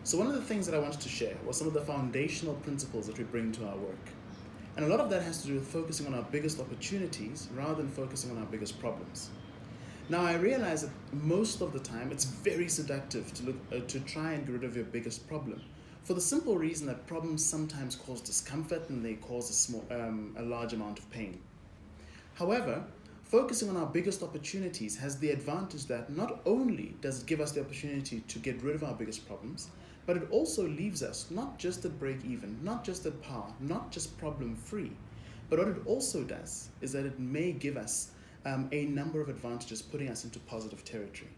So one of the things that I wanted to share was some of the foundational principles that we bring to our work. And a lot of that has to do with focusing on our biggest opportunities rather than focusing on our biggest problems. Now I realize that most of the time it's very seductive to try and get rid of your biggest problem, for the simple reason that problems sometimes cause discomfort and they cause a large amount of pain. However, focusing on our biggest opportunities has the advantage that not only does it give us the opportunity to get rid of our biggest problems, but it also leaves us not just at break even, not just at par, not just problem free, but what it also does is that it may give us a number of advantages, putting us into positive territory.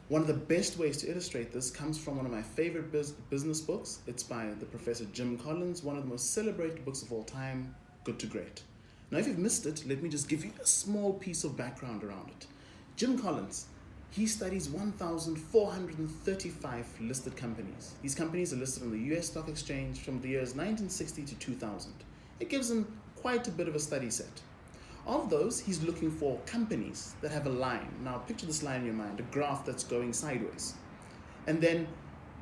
One of the best ways to illustrate this comes from one of my favorite business books. It's by the Professor Jim Collins, one of the most celebrated books of all time, Good to Great. Now, if you've missed it, let me just give you a small piece of background around it. Jim Collins, he studies 1,435 listed companies. These companies are listed on the US Stock Exchange from the years 1960 to 2000. It gives him quite a bit of a study set. Of those, he's looking for companies that have a line. Now, picture this line in your mind, a graph that's going sideways. And then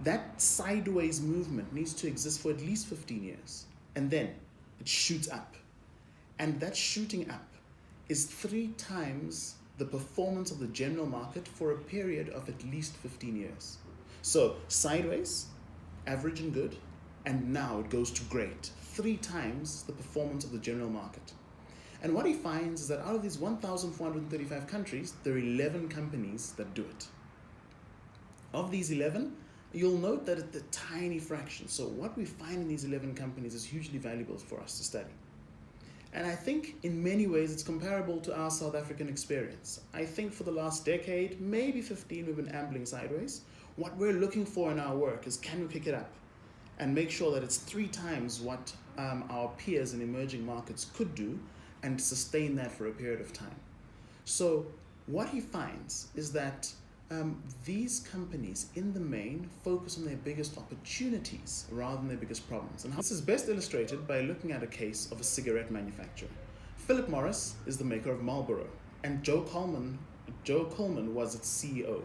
that sideways movement needs to exist for at least 15 years. And then it shoots up. And that shooting up is 3 times the performance of the general market for a period of at least 15 years. So sideways, average and good, and now it goes to great. 3 times the performance of the general market. And what he finds is that out of these 1,435 countries, there are 11 companies that do it. Of these 11, you'll note that it's a tiny fraction. So what we find in these 11 companies is hugely valuable for us to study. And I think in many ways it's comparable to our South African experience. I think for the last decade, maybe 15, we've been ambling sideways. What we're looking for in our work is, can we pick it up and make sure that it's 3 times what our peers in emerging markets could do, and sustain that for a period of time. So what he finds is that these companies in the main focus on their biggest opportunities rather than their biggest problems. And this is best illustrated by looking at a case of a cigarette manufacturer. Philip Morris is the maker of Marlboro, and Joe Coleman was its CEO.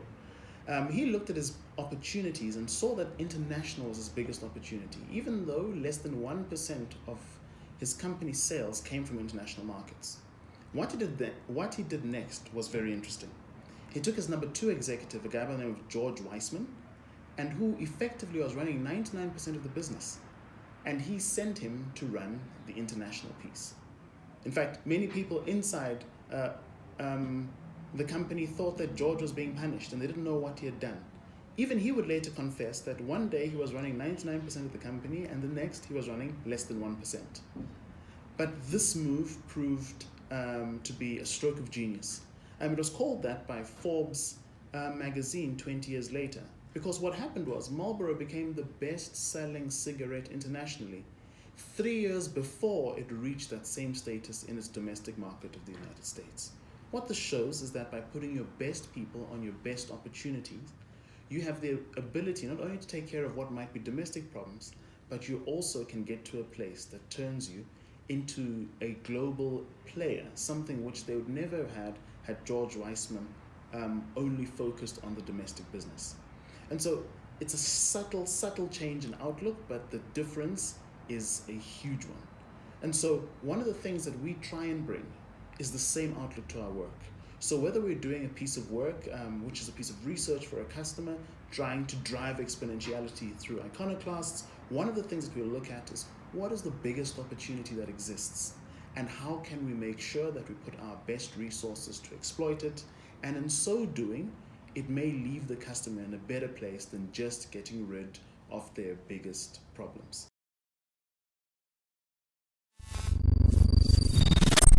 He looked at his opportunities and saw that international was his biggest opportunity, even though less than 1% of his company's sales came from international markets. What he did next was very interesting. He took his number 2 executive, a guy by the name of George Weissman, and who effectively was running 99% of the business. And he sent him to run the international piece. In fact, many people inside the company thought that George was being punished and they didn't know what he had done. Even he would later confess that one day he was running 99% of the company and the next he was running less than 1%. But this move proved to be a stroke of genius. It was called that by Forbes magazine 20 years later, because what happened was Marlboro became the best-selling cigarette internationally 3 years before it reached that same status in its domestic market of the United States. What this shows is that by putting your best people on your best opportunities, you have the ability not only to take care of what might be domestic problems, but you also can get to a place that turns you into a global player, something which they would never have had George Weissman only focused on the domestic business. And so it's a subtle change in outlook, but the difference is a huge one. And so one of the things that we try and bring is the same outlook to our work. So whether we're doing a piece of work, which is a piece of research for a customer, trying to drive exponentiality through iconoclasts, one of the things that we'll look at is, what is the biggest opportunity that exists? And how can we make sure that we put our best resources to exploit it? And in so doing, it may leave the customer in a better place than just getting rid of their biggest problems.